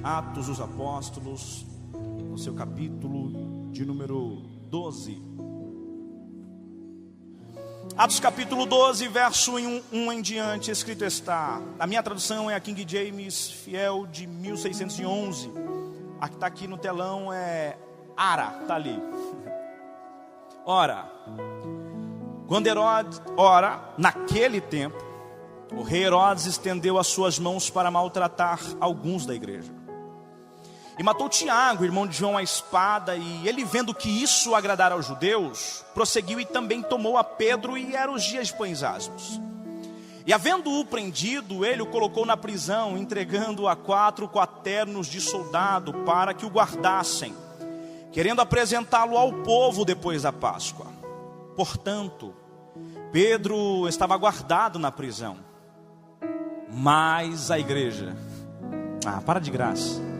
Atos dos Apóstolos, no seu capítulo de número 12. Atos capítulo 12, verso 1 em diante, escrito está. A minha tradução é a King James Fiel de 1611. A que está aqui no telão é Ara, está ali. Ora, naquele tempo, o rei Herodes estendeu as suas mãos para maltratar alguns da igreja. E matou Tiago, irmão de João, à espada, e ele, vendo que isso agradara aos judeus, prosseguiu e também tomou a Pedro, e eram os dias de pães asmos. E havendo-o prendido, ele o colocou na prisão, entregando-o a 4 quaternos de soldado para que o guardassem, querendo apresentá-lo ao povo depois da Páscoa. Portanto, Pedro estava guardado na prisão, mas a igreja... para de graça.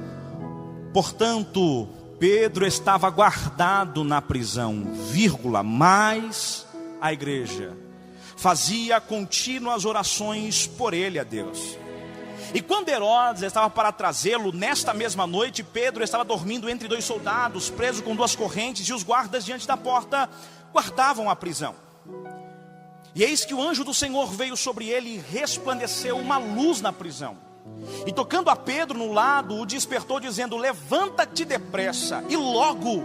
Portanto, Pedro estava guardado na prisão, mas a igreja fazia contínuas orações por ele a Deus. E quando Herodes estava para trazê-lo, nesta mesma noite, Pedro estava dormindo entre 2 soldados, preso com 2 correntes, e os guardas diante da porta guardavam a prisão. E eis que o anjo do Senhor veio sobre ele e resplandeceu uma luz na prisão. E tocando a Pedro no lado, o despertou dizendo: levanta-te depressa. E logo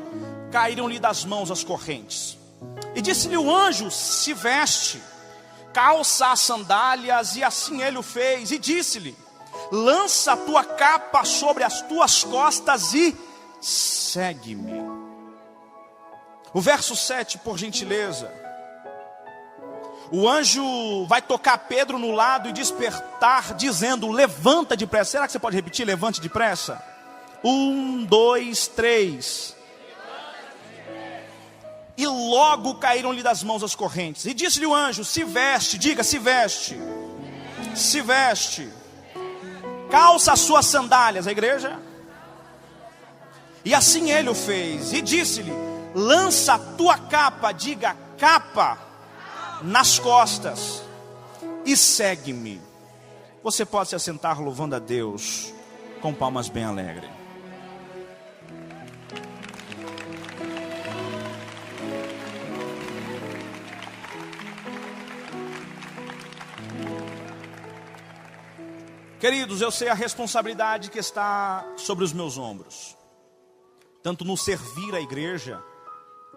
caíram-lhe das mãos as correntes. E disse-lhe o anjo: se veste, calça as sandálias. E assim ele o fez. E disse-lhe: lança a tua capa sobre as tuas costas e segue-me. O verso 7, por gentileza. O anjo vai tocar Pedro no lado e despertar, dizendo: levanta depressa. Será que você pode repetir? Levante depressa. 1, 2, 3. E logo caíram-lhe das mãos as correntes. E disse-lhe o anjo: se veste, diga, se veste. Se veste. Calça as suas sandálias, a igreja. E assim ele o fez. E disse-lhe: lança a tua capa, diga, capa, nas costas e segue-me. Você pode se assentar louvando a Deus com palmas bem alegres. Queridos, eu sei a responsabilidade que está sobre os meus ombros, tanto no servir a igreja,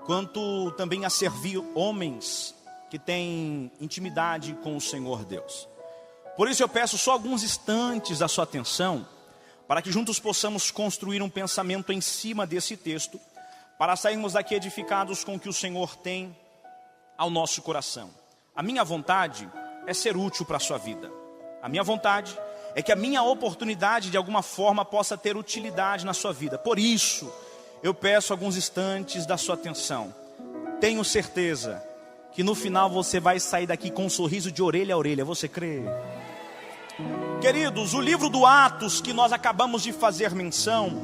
quanto também a servir homens que têm intimidade com o Senhor Deus. Por isso eu peço só alguns instantes da sua atenção, para que juntos possamos construir um pensamento em cima desse texto, para sairmos daqui edificados com o que o Senhor tem ao nosso coração. A minha vontade é ser útil para a sua vida. A minha vontade é que a minha oportunidade de alguma forma possa ter utilidade na sua vida. Por isso eu peço alguns instantes da sua atenção. Tenho certeza que no final você vai sair daqui com um sorriso de orelha a orelha. Você crê? Queridos, o livro do Atos que nós acabamos de fazer menção,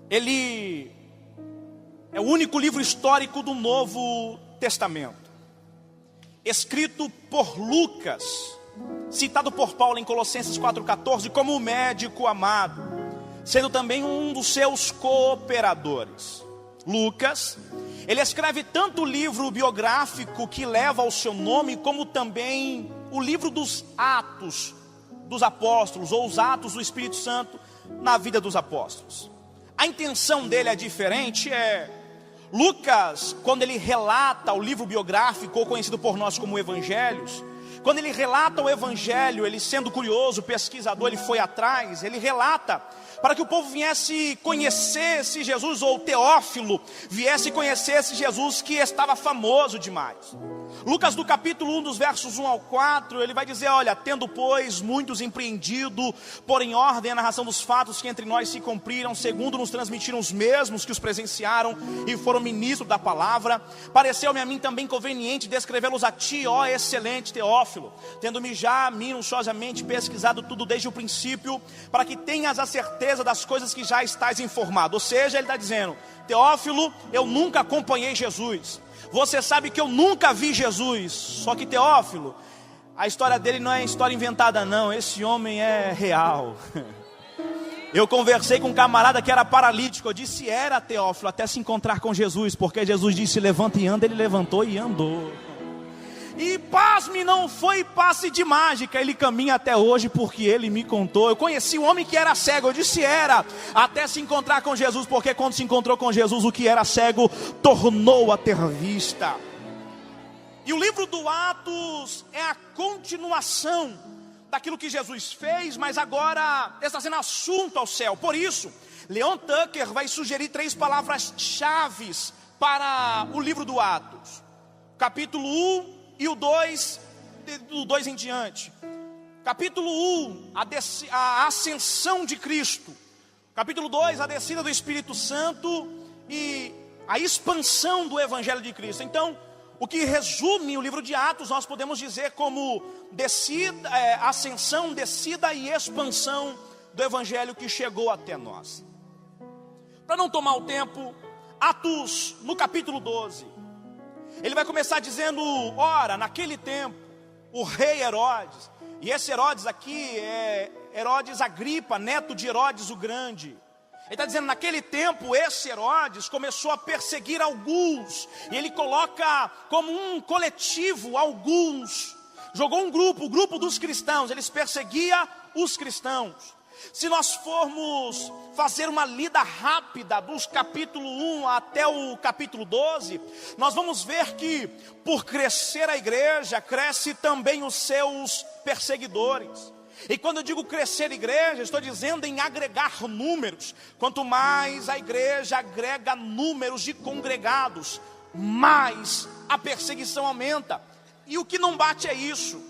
ele é o único livro histórico do Novo Testamento, escrito por Lucas, citado por Paulo em Colossenses 4,14 como o médico amado, sendo também um dos seus cooperadores. Lucas, ele escreve tanto o livro biográfico que leva ao seu nome, como também o livro dos Atos dos Apóstolos, ou os Atos do Espírito Santo na vida dos apóstolos. A intenção dele é diferente. Lucas, quando ele relata o livro biográfico, ou conhecido por nós como Evangelhos, quando ele relata o Evangelho, ele sendo curioso, pesquisador, ele foi atrás, ele relata para que o povo viesse conhecer esse Jesus, ou Teófilo viesse conhecer esse Jesus que estava famoso demais. Lucas, do capítulo 1, dos versos 1 ao 4, ele vai dizer: olha, tendo pois muitos empreendido, por em ordem a narração dos fatos que entre nós se cumpriram, segundo nos transmitiram os mesmos que os presenciaram e foram ministros da palavra, pareceu-me a mim também conveniente descrevê-los a ti, ó excelente Teófilo, tendo-me já minuciosamente pesquisado tudo desde o princípio, para que tenhas a certeza das coisas que já estás informado. Ou seja, ele está dizendo: Teófilo, eu nunca acompanhei Jesus, você sabe que eu nunca vi Jesus. Só que Teófilo, a história dele não é história inventada não, esse homem é real. Eu conversei com um camarada que era paralítico. Eu disse: era, Teófilo, até se encontrar com Jesus, porque Jesus disse: levanta e anda. Ele levantou e andou. E pasme, não foi passe de mágica. Ele caminha até hoje porque ele me contou. Eu conheci um homem que era cego. Eu disse: era, até se encontrar com Jesus, porque quando se encontrou com Jesus, o que era cego tornou a ter vista. E o livro do Atos é a continuação daquilo que Jesus fez, mas agora está sendo assunto ao céu. Por isso, Leon Tucker vai sugerir 3 palavras-chave para o livro do Atos. Capítulo 1 e o 2, do 2 em diante. Capítulo 1, a ascensão de Cristo. Capítulo 2, a descida do Espírito Santo e a expansão do Evangelho de Cristo. Então, o que resume o livro de Atos, nós podemos dizer como descida, ascensão, descida e expansão do Evangelho que chegou até nós. Para não tomar o tempo, Atos, no capítulo 12, ele vai começar dizendo: ora, naquele tempo, o rei Herodes, e esse Herodes aqui é Herodes Agripa, neto de Herodes o Grande. Ele está dizendo: naquele tempo, esse Herodes começou a perseguir alguns. E ele coloca como um coletivo alguns. Jogou um grupo, o grupo dos cristãos. Eles perseguiam os cristãos. Se nós formos fazer uma lida rápida dos capítulo 1 até o capítulo 12, nós vamos ver que por crescer a igreja, cresce também os seus perseguidores. E quando eu digo crescer a igreja, estou dizendo em agregar números. Quanto mais a igreja agrega números de congregados, mais a perseguição aumenta. E o que não bate é isso.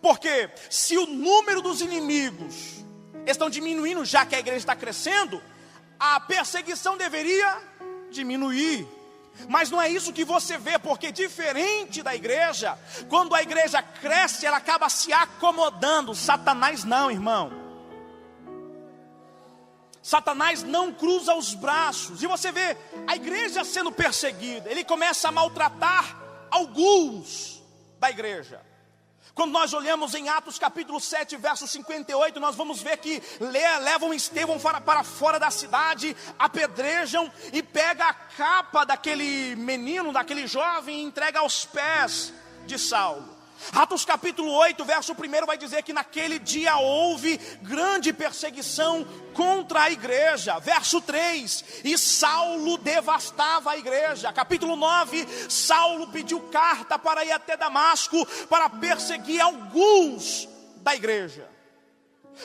Porque se o número dos inimigos estão diminuindo, já que a igreja está crescendo, a perseguição deveria diminuir. Mas não é isso que você vê, porque diferente da igreja, quando a igreja cresce, ela acaba se acomodando. Satanás não, irmão. Satanás não cruza os braços. E você vê a igreja sendo perseguida, ele começa a maltratar alguns da igreja. Quando nós olhamos em Atos capítulo 7, verso 58, nós vamos ver que levam Estevão para fora da cidade, apedrejam e pega a capa daquele menino, daquele jovem e entrega aos pés de Saulo. Atos capítulo 8, verso 1 vai dizer que naquele dia houve grande perseguição contra a igreja. Verso 3, e Saulo devastava a igreja. Capítulo 9, Saulo pediu carta para ir até Damasco para perseguir alguns da igreja.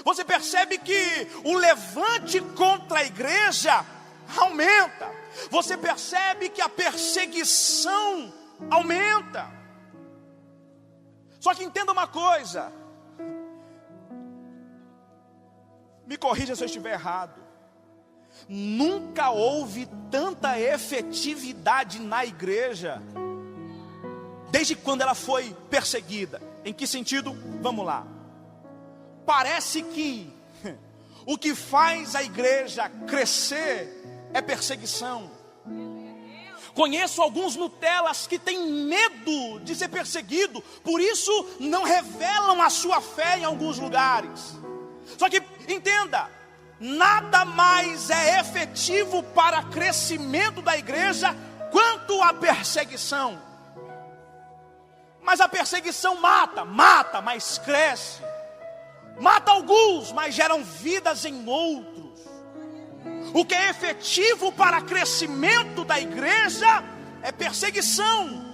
Você percebe que o levante contra a igreja aumenta. Você percebe que a perseguição aumenta. Só que entenda uma coisa, me corrija se eu estiver errado, nunca houve tanta efetividade na igreja, desde quando ela foi perseguida. Em que sentido? Vamos lá. Parece que o que faz a igreja crescer é perseguição. Conheço alguns Nutelas que têm medo de ser perseguido, por isso não revelam a sua fé em alguns lugares. Só que entenda, nada mais é efetivo para crescimento da igreja quanto a perseguição. Mas a perseguição mata, mas cresce. Mata alguns, mas geram vidas em outros. O que é efetivo para crescimento da igreja é perseguição.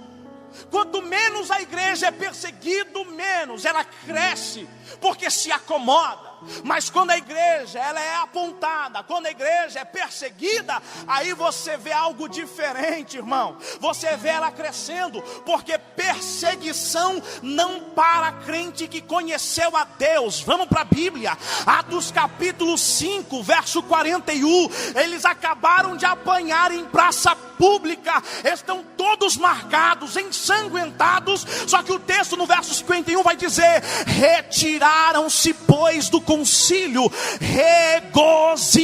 Quanto menos a igreja é perseguida, menos ela cresce, porque se acomoda. Mas quando a igreja ela é apontada, quando a igreja é perseguida, aí você vê algo diferente, irmão. Você vê ela crescendo, porque perseguição não para crente que conheceu a Deus. Vamos para a Bíblia, Atos capítulo 5, verso 41. Eles acabaram de apanhar em praça pública, estão todos marcados, ensanguentados. Só que o texto no verso 51 vai dizer: retiraram-se pois do concílio, regozijados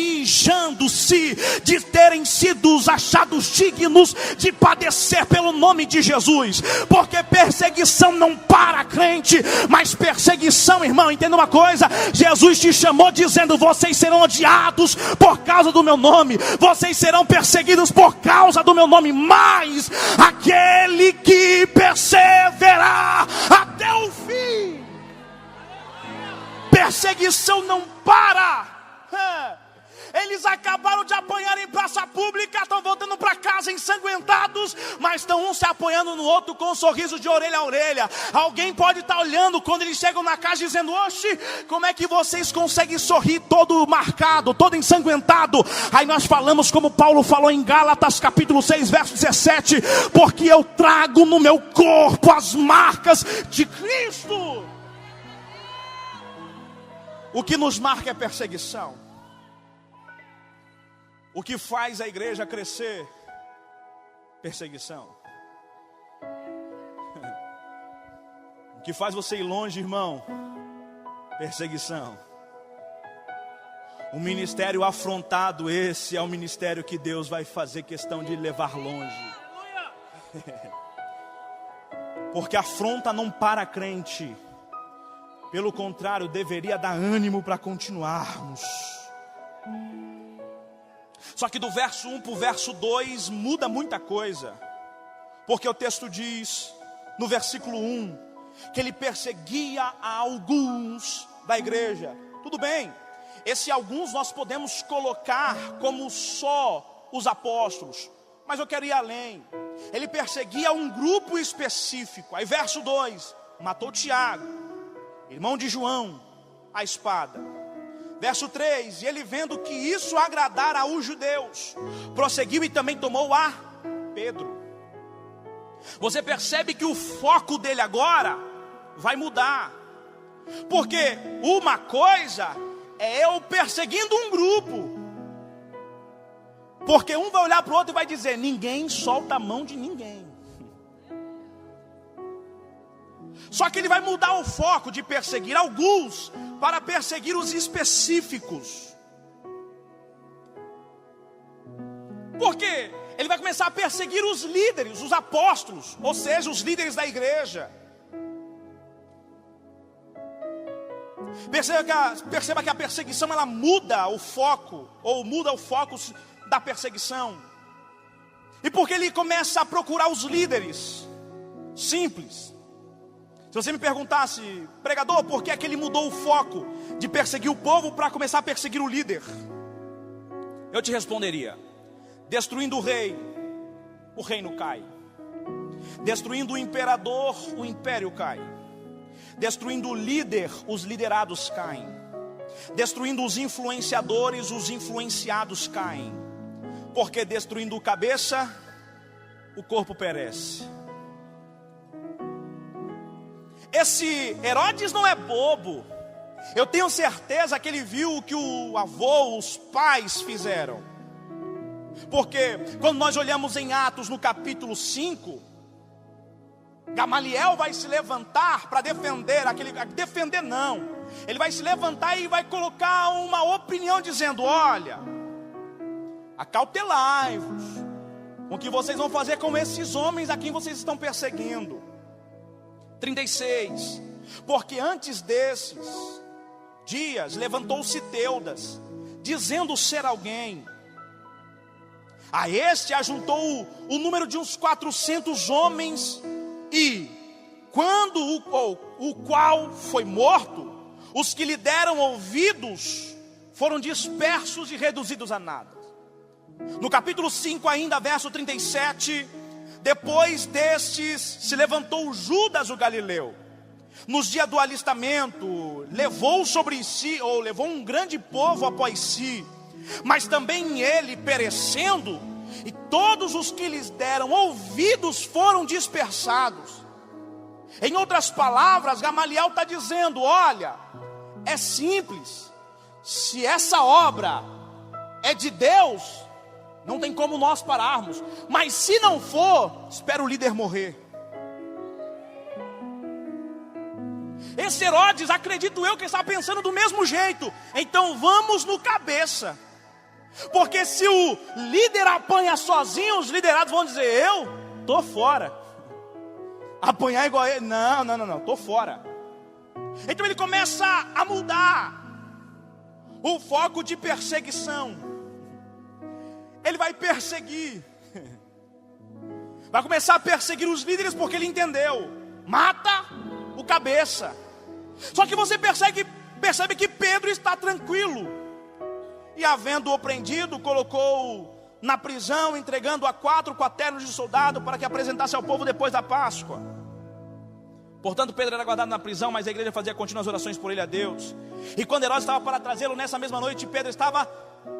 regozijando-se de terem sido achados dignos de padecer pelo nome de Jesus. Porque perseguição não para crente, mas perseguição, irmão, entenda uma coisa: Jesus te chamou dizendo: vocês serão odiados por causa do meu nome, vocês serão perseguidos por causa do meu nome, mas aquele que perseverar até o fim. Perseguição não para. Eles acabaram de apanhar em praça pública, estão voltando para casa ensanguentados, mas estão um se apoiando no outro com um sorriso de orelha a orelha. Alguém pode estar olhando quando eles chegam na casa dizendo: oxe, como é que vocês conseguem sorrir todo marcado, todo ensanguentado? Aí nós falamos como Paulo falou em Gálatas capítulo 6 verso 17: porque eu trago no meu corpo as marcas de Cristo. O que nos marca é perseguição. O que faz a igreja crescer? Perseguição. O que faz você ir longe, irmão? Perseguição. Um ministério afrontado, esse é o ministério que Deus vai fazer questão de levar longe. Porque a afronta não para crente. Pelo contrário, deveria dar ânimo para continuarmos. Só que do verso 1 para o verso 2 muda muita coisa. Porque o texto diz, no versículo 1, que ele perseguia a alguns da igreja. Tudo bem, esse alguns nós podemos colocar como só os apóstolos. Mas eu quero ir além. Ele perseguia um grupo específico. Aí verso 2, matou Tiago, irmão de João, a espada. Verso 3, e ele vendo que isso agradara aos judeus, prosseguiu e também tomou a Pedro. Você percebe que o foco dele agora vai mudar. Porque uma coisa é eu perseguindo um grupo. Porque um vai olhar para o outro e vai dizer: ninguém solta a mão de ninguém. Só que ele vai mudar o foco de perseguir alguns para perseguir os específicos. Por quê? Ele vai começar a perseguir os líderes, os apóstolos, ou seja, os líderes da igreja. Perceba que a perseguição ela muda o foco, ou muda o foco da perseguição. E porque ele começa a procurar os líderes? Simples. Se você me perguntasse: pregador, por que é que ele mudou o foco de perseguir o povo para começar a perseguir o líder? Eu te responderia: destruindo o rei, o reino cai. Destruindo o imperador, o império cai. Destruindo o líder, os liderados caem. Destruindo os influenciadores, os influenciados caem. Porque destruindo o cabeça, o corpo perece. Esse Herodes não é bobo. Eu tenho certeza que ele viu o que o avô, os pais fizeram. Porque quando nós olhamos em Atos no capítulo 5, Gamaliel vai se levantar para defender defender não. Ele vai se levantar e vai colocar uma opinião dizendo: olha, acautelai-vos com o que vocês vão fazer com esses homens a quem vocês estão perseguindo. 36, porque antes desses dias levantou-se Teudas, dizendo ser alguém. A este ajuntou o número de uns 400 homens, e quando o qual foi morto, os que lhe deram ouvidos foram dispersos e reduzidos a nada. No capítulo 5 ainda, verso 37, depois destes se levantou Judas o Galileu. Nos dias do alistamento, levou sobre si, ou levou um grande povo após si, mas também ele perecendo, e todos os que lhes deram ouvidos foram dispersados. Em outras palavras, Gamaliel está dizendo: olha, é simples, se essa obra é de Deus, não tem como nós pararmos. Mas se não for, espera o líder morrer. Esse Herodes, acredito eu, que estava pensando do mesmo jeito. Então vamos no cabeça. Porque se o líder apanha sozinho, os liderados vão dizer: eu tô fora. Apanhar igual ele, não, tô fora. Então ele começa a mudar o foco de perseguição. Ele vai perseguir, vai começar a perseguir os líderes, porque ele entendeu: mata o cabeça. Só que você percebe que Pedro está tranquilo. E havendo-o prendido, colocou na prisão, entregando a 4 quaternos de soldado para que apresentasse ao povo depois da Páscoa. Portanto, Pedro era guardado na prisão, mas a igreja fazia contínuas orações por ele a Deus. E quando Herodes estava para trazê-lo nessa mesma noite, Pedro estava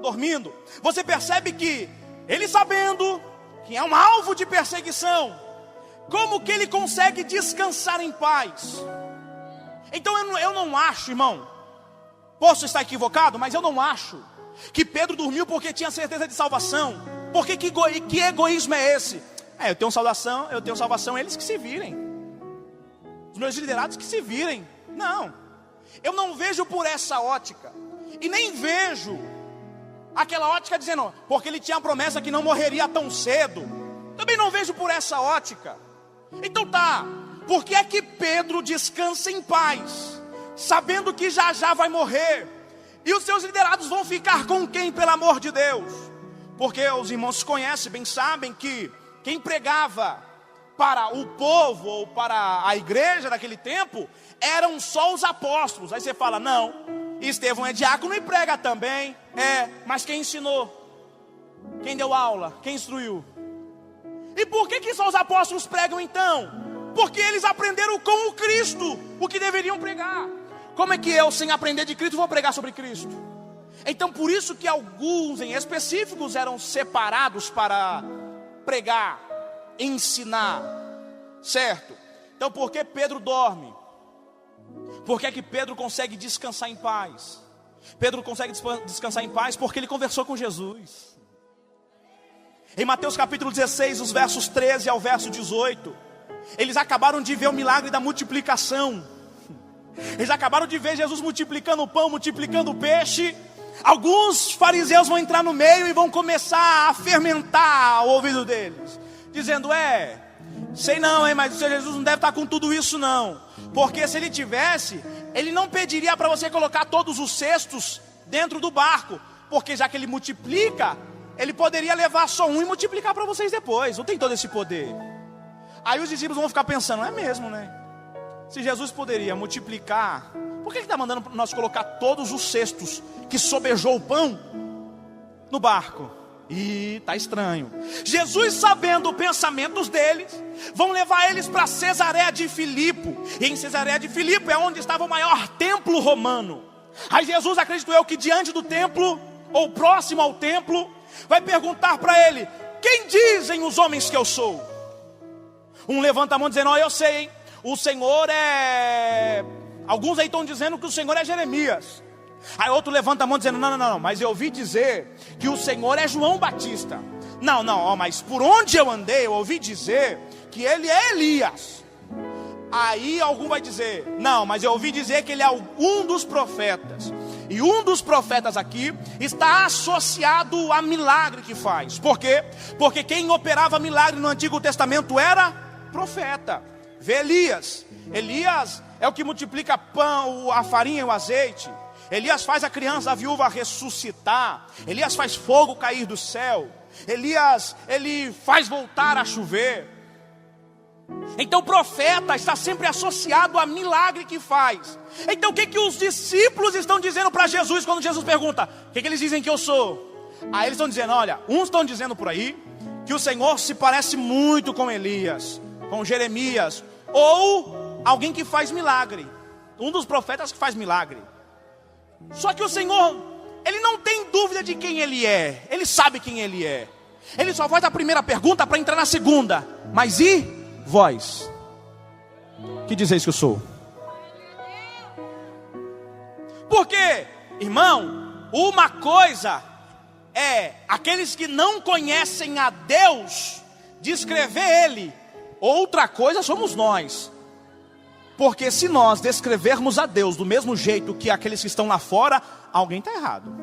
dormindo. Você percebe que ele, sabendo que é um alvo de perseguição, como que ele consegue descansar em paz? Então eu não acho, irmão, posso estar equivocado, mas eu não acho que Pedro dormiu porque tinha certeza de salvação. Porque que egoísmo é esse? Eu tenho salvação, eles que se virem. Os meus liderados que se virem. Não, eu não vejo por essa ótica. E nem vejo aquela ótica dizendo, porque ele tinha a promessa que não morreria tão cedo. Também não vejo por essa ótica. Então tá, por que é que Pedro descansa em paz, sabendo que já já vai morrer? E os seus liderados vão ficar com quem, pelo amor de Deus? Porque os irmãos conhecem, bem sabem que quem pregava para o povo ou para a igreja daquele tempo eram só os apóstolos. Aí você fala, não, Estevão é diácono e prega também. Mas quem ensinou? Quem deu aula? Quem instruiu? E por que só os apóstolos pregam então? Porque eles aprenderam com o Cristo o que deveriam pregar. Como é que eu, sem aprender de Cristo, vou pregar sobre Cristo? Então por isso que alguns em específicos eram separados para pregar, ensinar, certo? Então por que Pedro dorme? Por que é que Pedro consegue descansar em paz? Pedro consegue descansar em paz porque ele conversou com Jesus. Em Mateus capítulo 16, os versos 13 ao verso 18, eles acabaram de ver o milagre da multiplicação. Eles acabaram de ver Jesus multiplicando o pão, multiplicando o peixe. Alguns fariseus vão entrar no meio e vão começar a fermentar o ouvido deles, dizendo, sei não, mas o Senhor Jesus não deve estar com tudo isso não. Porque se ele tivesse, ele não pediria para você colocar todos os cestos dentro do barco. Porque já que ele multiplica, ele poderia levar só um e multiplicar para vocês depois. Não tem todo esse poder. Aí os discípulos vão ficar pensando, é mesmo, né? Se Jesus poderia multiplicar, por que ele está mandando nós colocar todos os cestos que sobejou o pão no barco? E está estranho. Jesus, sabendo os pensamentos deles, vão levar eles para Cesareia de Filipe. E em Cesareia de Filipe é onde estava o maior templo romano. Aí Jesus, acredito eu, que diante do templo, ou próximo ao templo, vai perguntar para ele, quem dizem os homens que eu sou? Um levanta a mão dizendo, eu sei, hein? O Senhor é... Alguns aí estão dizendo que o Senhor é Jeremias. Aí outro levanta a mão dizendo, não, mas eu ouvi dizer que o Senhor é João Batista. Não, mas por onde eu andei, eu ouvi dizer que ele é Elias. Aí algum vai dizer, não, mas eu ouvi dizer que ele é um dos profetas. E um dos profetas aqui está associado a milagre que faz. Por quê? Porque quem operava milagre no Antigo Testamento era profeta. Vê Elias. Elias é o que multiplica pão, a farinha e o azeite. Elias faz a criança, a viúva ressuscitar. Elias faz fogo cair do céu. Elias, ele faz voltar a chover. Então o profeta está sempre associado a milagre que faz. Então o que os discípulos estão dizendo para Jesus quando Jesus pergunta, o que eles dizem que eu sou? Aí eles estão dizendo, olha, uns estão dizendo por aí que o Senhor se parece muito com Elias, com Jeremias, ou alguém que faz milagre, um dos profetas que faz milagre. Só que o Senhor, ele não tem dúvida de quem ele é, ele sabe quem ele é. Ele só faz a primeira pergunta para entrar na segunda, mas e vós? Que dizeis que eu sou? Porque, irmão, uma coisa é aqueles que não conhecem a Deus descrever Ele, outra coisa somos nós. Porque se nós descrevermos a Deus do mesmo jeito que aqueles que estão lá fora, alguém está errado.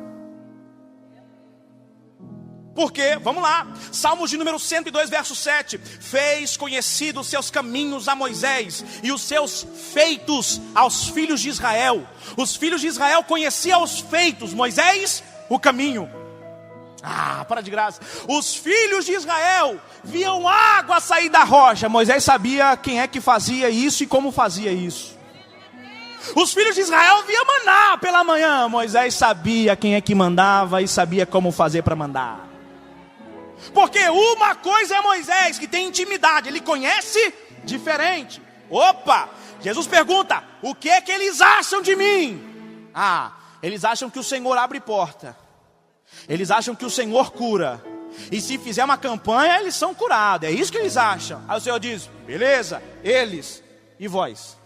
Porque, vamos lá, Salmos de número 102, verso 7. Fez conhecidos os seus caminhos a Moisés e os seus feitos aos filhos de Israel. Os filhos de Israel conheciam os feitos, Moisés, o caminho. Para de graça. Os filhos de Israel viam água sair da rocha. Moisés sabia quem é que fazia isso e como fazia isso. Os filhos de Israel viam maná pela manhã. Moisés sabia quem é que mandava e sabia como fazer para mandar. Porque uma coisa é Moisés, que tem intimidade, ele conhece diferente. Opa, Jesus pergunta, o que é que eles acham de mim? Eles acham que o Senhor abre porta. Eles acham que o Senhor cura. E se fizer uma campanha, eles são curados. É isso que eles acham. Aí o Senhor diz, beleza, eles e vós.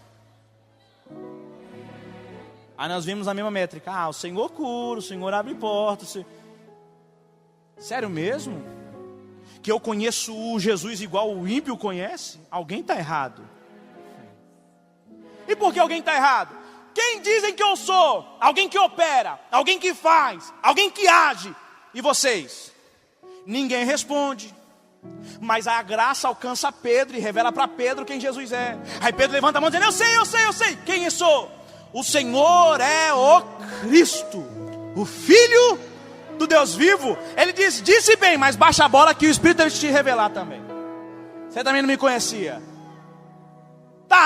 Aí nós vimos a mesma métrica. O Senhor cura, o Senhor abre porta. Sério mesmo? Que eu conheço o Jesus igual o ímpio conhece? Alguém está errado. E por que alguém está errado? Quem dizem que eu sou? Alguém que opera, alguém que faz, alguém que age. E vocês? Ninguém responde. Mas a graça alcança Pedro e revela para Pedro quem Jesus é. Aí Pedro levanta a mão dizendo, eu sei. Quem eu sou? O Senhor é o Cristo, o Filho do Deus vivo. Ele disse bem, mas baixa a bola que o Espírito deve te revelar também. Você também não me conhecia.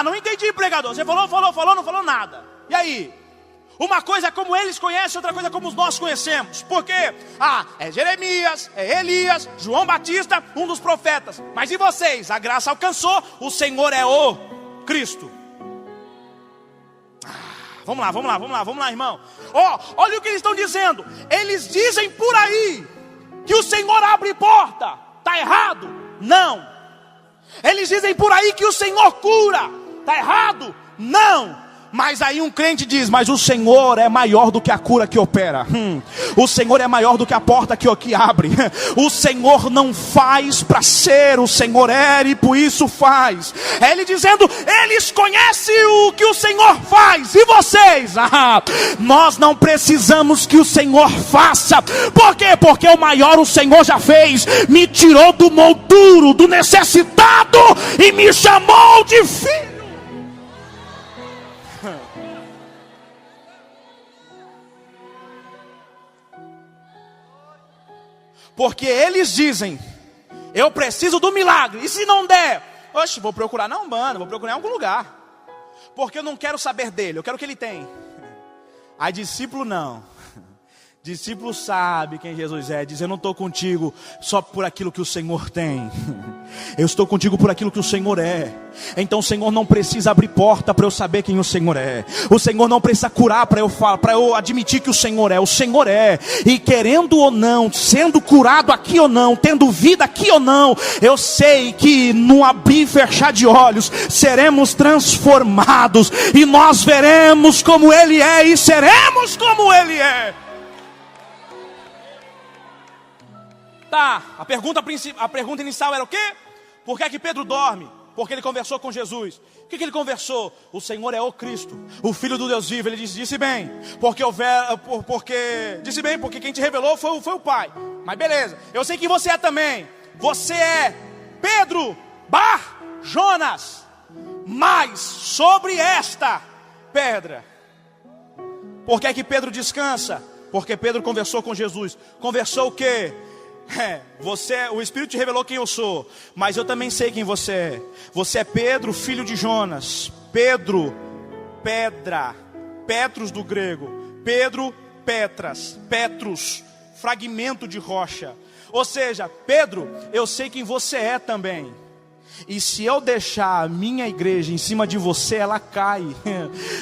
Não entendi, pregador. Você falou, não falou nada. E aí? Uma coisa é como eles conhecem, outra coisa é como nós conhecemos. Por quê? É Jeremias, é Elias, João Batista, um dos profetas. Mas e vocês? A graça alcançou, o Senhor é o Cristo. Vamos lá, irmão. Olha o que eles estão dizendo. Eles dizem por aí que o Senhor abre porta. Está errado? Não. Eles dizem por aí que o Senhor cura. Está errado? Não. Mas aí um crente diz, mas o Senhor é maior do que a cura que opera. O Senhor é maior do que a porta que abre. O Senhor não faz para ser, o Senhor é e por isso faz. É Ele dizendo, eles conhecem o que o Senhor faz. E vocês? Nós não precisamos que o Senhor faça. Por quê? Porque o maior o Senhor já fez. Me tirou do molduro, do necessitado e me chamou de filho. Porque eles dizem, eu preciso do milagre. E se não der? Vou procurar na Umbanda, vou procurar em algum lugar. Porque eu não quero saber dele, eu quero o que ele tem. Aí discípulo não. Discípulo sabe quem Jesus é. Diz, eu não estou contigo só por aquilo que o Senhor tem. Eu estou contigo por aquilo que o Senhor é. Então o Senhor não precisa abrir porta para eu saber quem o Senhor é. O Senhor não precisa curar para eu admitir que o Senhor é. O Senhor é. E querendo ou não, sendo curado aqui ou não, tendo vida aqui ou não, eu sei que no abrir e fechar de olhos seremos transformados. E nós veremos como Ele é e seremos como Ele é. A pergunta inicial era o quê? Por que é que Pedro dorme? Porque ele conversou com Jesus. O que ele conversou? O Senhor é o Cristo, o Filho do Deus vivo. Ele disse bem, porque quem te revelou foi o Pai. Mas beleza, eu sei que você é também. Você é Pedro, Jonas. Mas sobre esta pedra. Por que é que Pedro descansa? Porque Pedro conversou com Jesus. Conversou o quê? O Espírito te revelou quem eu sou, mas eu também sei quem você é. Você é Pedro, filho de Jonas. Pedro, pedra. Petros do grego. Pedro, Petrus, fragmento de rocha. Ou seja, Pedro, eu sei quem você é também. E se eu deixar a minha igreja em cima de você, ela cai.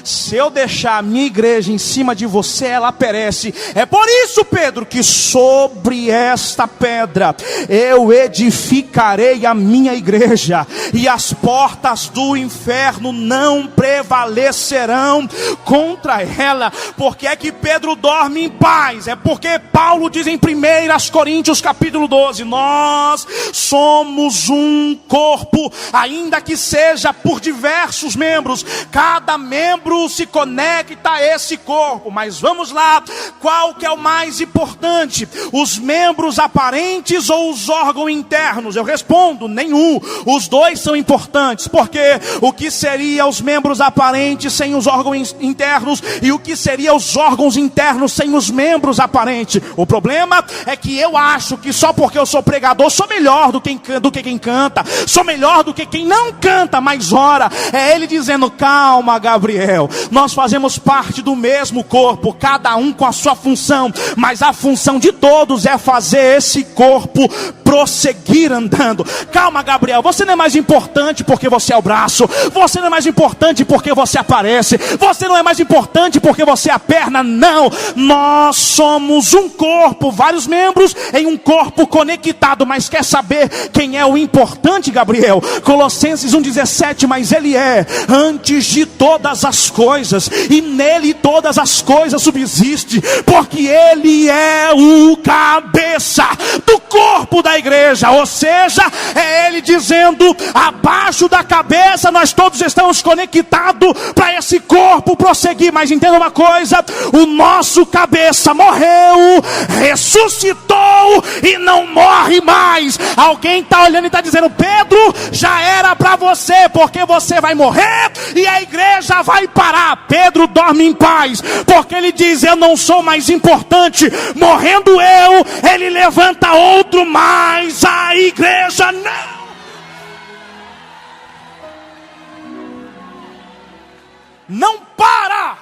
Se eu deixar a minha igreja em cima de você, ela perece. É por isso, Pedro, que sobre esta pedra eu edificarei a minha igreja, e as portas do inferno não prevalecerão contra ela. Porque é que Pedro dorme em paz? É porque Paulo diz em 1 Coríntios capítulo 12, nós somos um corpo corpo, ainda que seja por diversos membros, cada membro se conecta a esse corpo. Mas vamos lá, qual que é o mais importante? Os membros aparentes ou os órgãos internos? Eu respondo, nenhum. Os dois são importantes, porque o que seria os membros aparentes sem os órgãos internos, e o que seria os órgãos internos sem os membros aparentes? O problema é que eu acho que só porque eu sou pregador, sou melhor do que quem canta, sou melhor do que quem não canta, mas ora, é ele dizendo, calma Gabriel, nós fazemos parte do mesmo corpo, cada um com a sua função, mas a função de todos é fazer esse corpo prosseguir andando. Calma Gabriel, você não é mais importante porque você é o braço, você não é mais importante porque você aparece, você não é mais importante porque você é a perna, não, nós somos um corpo, vários membros em um corpo conectado. Mas quer saber quem é o importante, Gabriel? Colossenses 1,17, mas ele é antes de todas as coisas, e nele todas as coisas subsistem, porque ele é o cabeça do corpo da igreja. Ou seja, é ele dizendo, abaixo da cabeça nós todos estamos conectados para esse corpo prosseguir. Mas entenda uma coisa, o nosso cabeça morreu, ressuscitou e não morre mais. Alguém está olhando e está dizendo, Pedro, já era para você, porque você vai morrer e a igreja vai parar. Pedro dorme em paz, porque ele diz, eu não sou mais importante, morrendo eu, ele levanta outro, mas a igreja não para.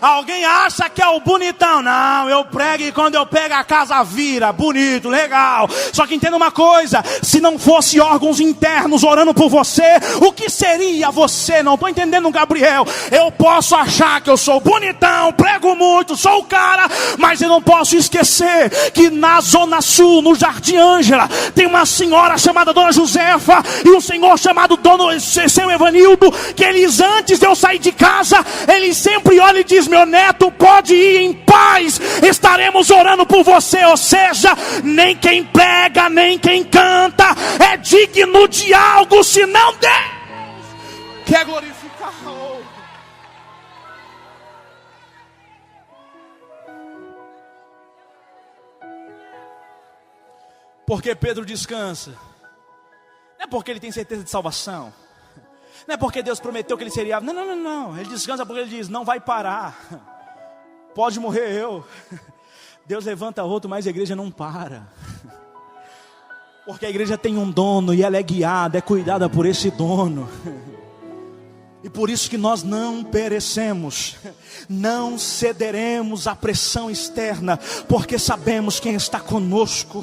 Alguém acha que é o bonitão? Não, eu prego e quando eu pego a casa vira, bonito, legal. Só que entenda uma coisa, se não fosse órgãos internos orando por você, o que seria você? Não estou entendendo, Gabriel. Eu posso achar que eu sou bonitão, prego muito, sou o cara, mas eu não posso esquecer que na Zona Sul, no Jardim Ângela, tem uma senhora chamada Dona Josefa e um senhor chamado Seu Evanildo, que eles, antes de eu sair de casa, eles sempre olha e diz, meu neto, pode ir em paz, estaremos orando por você. Ou seja, nem quem prega, nem quem canta é digno de algo, senão Deus quer glorificar. Porque Pedro descansa, não é porque ele tem certeza de salvação, não é porque Deus prometeu que ele seria... Não. Ele descansa porque ele diz, não vai parar. Pode morrer eu. Deus levanta outro, mas a igreja não para. Porque a igreja tem um dono e ela é guiada, é cuidada por esse dono. E por isso que nós não perecemos, não cederemos à pressão externa, porque sabemos quem está conosco.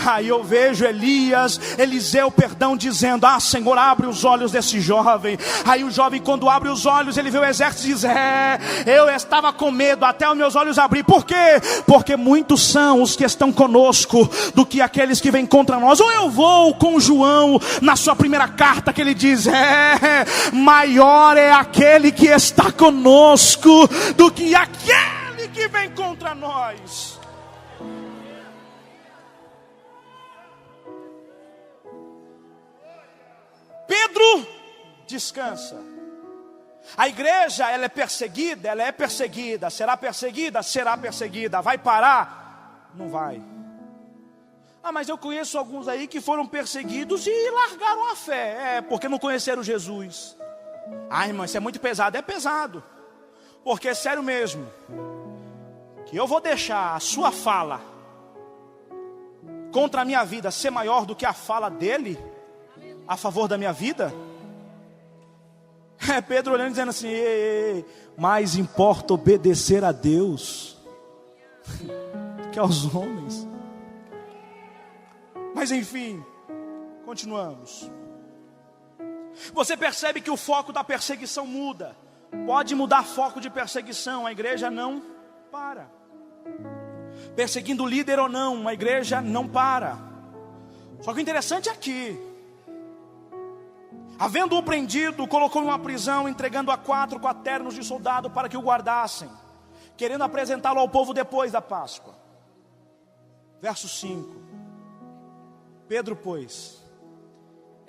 Aí eu vejo Eliseu, dizendo, Senhor, abre os olhos desse jovem. Aí o jovem, quando abre os olhos, ele vê o exército e diz, eu estava com medo até os meus olhos abrir. Por quê? Porque muitos são os que estão conosco do que aqueles que vêm contra nós. Ou eu vou com João, na sua primeira carta, que ele diz, maior é aquele que está conosco do que aquele que vem contra nós. Pedro descansa. A igreja, ela é perseguida, será perseguida, vai parar? Não vai. Mas eu conheço alguns aí que foram perseguidos e largaram a fé, porque não conheceram Jesus. Irmão, isso é muito pesado. É pesado, porque é sério mesmo, que eu vou deixar a sua fala contra a minha vida ser maior do que a fala dele a favor da minha vida? É Pedro olhando e dizendo assim, mais importa obedecer a Deus do que aos homens. Mas enfim, continuamos. Você percebe que o foco da perseguição muda. Pode mudar foco de perseguição, a igreja não para. Perseguindo o líder ou não, a igreja não para. Só que o interessante é que, havendo-o prendido, colocou em uma prisão, entregando a 4 quaternos de soldado para que o guardassem, querendo apresentá-lo ao povo depois da Páscoa. Verso 5. Pedro, pois,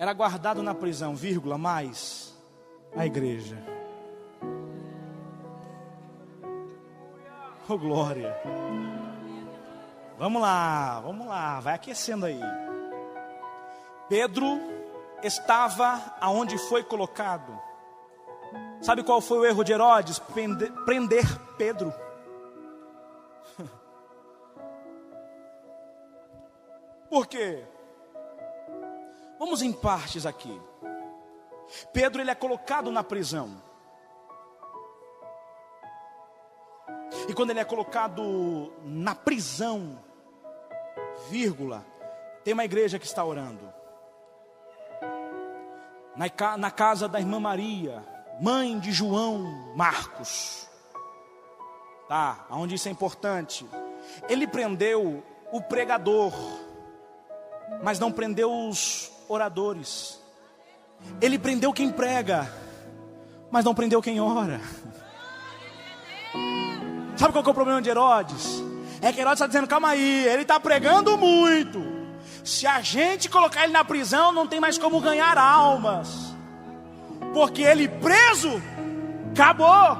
era guardado na prisão, vírgula, mas a igreja. Oh, glória. Vamos lá, vai aquecendo aí. Pedro estava aonde foi colocado. Sabe qual foi o erro de Herodes? Prender Pedro. Por quê? Vamos em partes aqui. Pedro, ele é colocado na prisão. E quando ele é colocado na prisão, vírgula, tem uma igreja que está orando. Na casa da irmã Maria, mãe de João Marcos. Tá, aonde isso é importante. Ele prendeu o pregador, mas não prendeu os oradores. Ele prendeu quem prega, mas não prendeu quem ora. Sabe qual que é o problema de Herodes? É que Herodes está dizendo, calma aí, ele está pregando muito. Se a gente colocar ele na prisão, não tem mais como ganhar almas. Porque ele preso, acabou.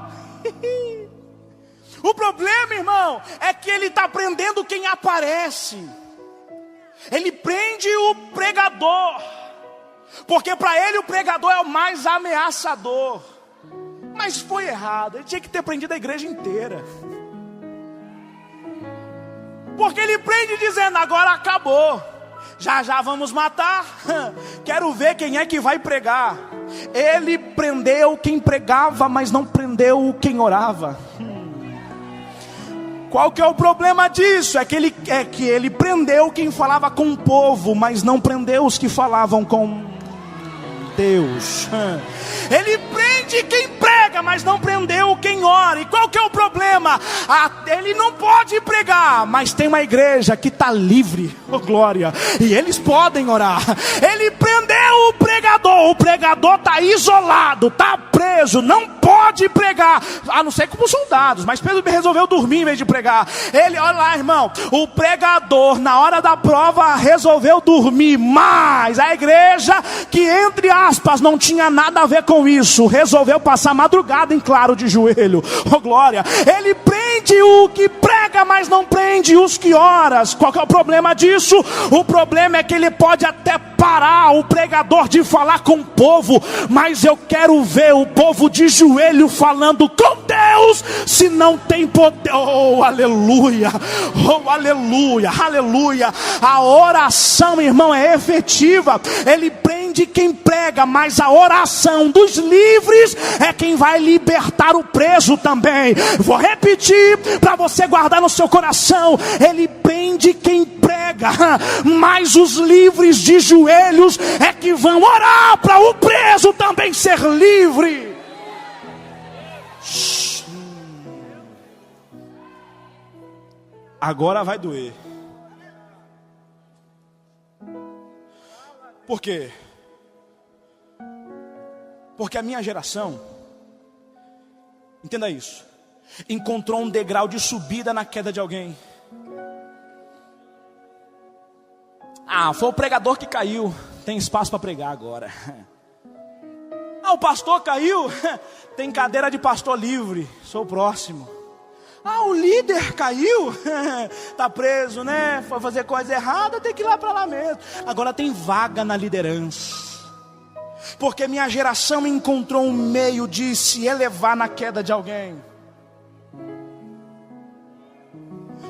O problema, irmão, é que ele está prendendo quem aparece. Ele prende o pregador, porque para ele o pregador é o mais ameaçador. Mas foi errado, ele tinha que ter prendido a igreja inteira. Porque ele prende dizendo, agora acabou, já vamos matar, quero ver quem é que vai pregar. Ele prendeu quem pregava, mas não prendeu quem orava. Qual que é o problema disso? É que ele prendeu quem falava com o povo, mas não prendeu os que falavam com Deus. Ele prende quem prega, mas não prendeu quem ora. E qual que é o problema? Ele não pode pregar, mas tem uma igreja que está livre, oh glória, e eles podem orar. Ele prendeu o pregador está isolado, está preso, não pode pregar, a não ser como soldados. Mas Pedro resolveu dormir em vez de pregar. Ele, olha lá, irmão, o pregador na hora da prova resolveu dormir, mas a igreja, que entre aspas não tinha nada a ver com isso, resolveu passar madrugada em claro de joelho, oh glória. Ele prende o que prega, mas não prende os que oram. Qual que é o problema disso? O problema é que ele pode até parar o pregador de falar com o povo, mas eu quero ver o povo de joelho falando com Deus, se não tem poder. Oh aleluia, oh aleluia, aleluia. A oração, irmão, é efetiva. Ele prende quem prega, mas a oração dos livres é quem vai libertar o preso também. Vou repetir para você guardar no seu coração. Ele prende quem prega, mas os livres de joelhos é que vão orar para o preso também ser livre. Agora vai doer. Por quê? Porque a minha geração, entenda isso, encontrou um degrau de subida na queda de alguém. Foi o pregador que caiu, tem espaço para pregar agora. O pastor caiu, tem cadeira de pastor livre, sou o próximo. O líder caiu, está preso, né? Foi fazer coisa errada, tem que ir lá para lá mesmo. Agora tem vaga na liderança. Porque minha geração encontrou um meio de se elevar na queda de alguém.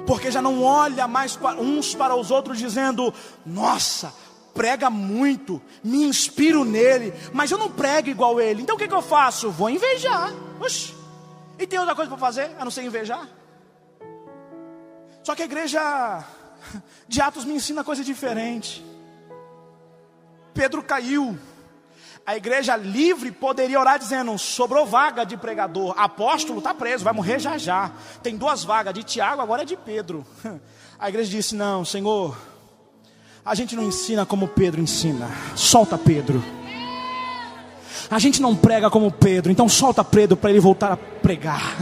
Porque já não olha mais uns para os outros dizendo, nossa, prega muito, me inspiro nele, mas eu não prego igual ele, então o que eu faço? Vou invejar. Oxi. E tem outra coisa para fazer, a não ser invejar? Só que a igreja de Atos me ensina coisa diferente. Pedro caiu. A igreja livre poderia orar dizendo, sobrou vaga de pregador. Apóstolo está preso, vai morrer já já. Tem 2 vagas, de Tiago, agora é de Pedro. A igreja disse, não, Senhor, a gente não ensina como Pedro ensina. Solta Pedro. A gente não prega como Pedro, então solta Pedro para ele voltar a pregar.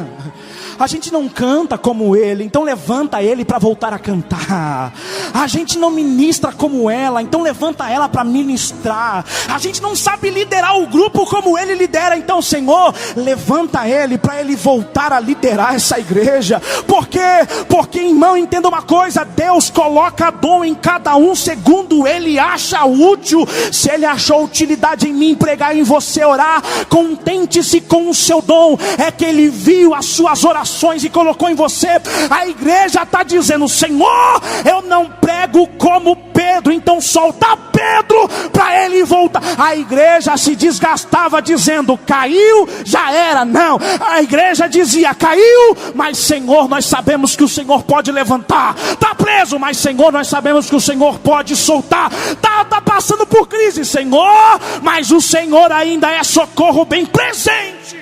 A gente não canta como ele, então levanta ele para voltar a cantar. A gente não ministra como ela, então levanta ela para ministrar. A gente não sabe liderar o grupo como ele lidera, então Senhor, levanta ele para ele voltar a liderar essa igreja. Por quê? Porque, irmão, entenda uma coisa: Deus coloca dom em cada um segundo ele acha útil. Se ele achou utilidade em mim, pregar, em você, orar, contente-se com o seu dom. É que ele viu as suas orações e colocou em você. A igreja está dizendo: Senhor, eu não prego como Pedro, então solta Pedro para ele voltar. A igreja se desgastava dizendo: caiu, já era. Não, a igreja dizia: caiu, mas Senhor, nós sabemos que o Senhor pode levantar. Está preso, mas Senhor, nós sabemos que o Senhor pode soltar. Está passando por crise, Senhor, mas o Senhor ainda é socorro bem presente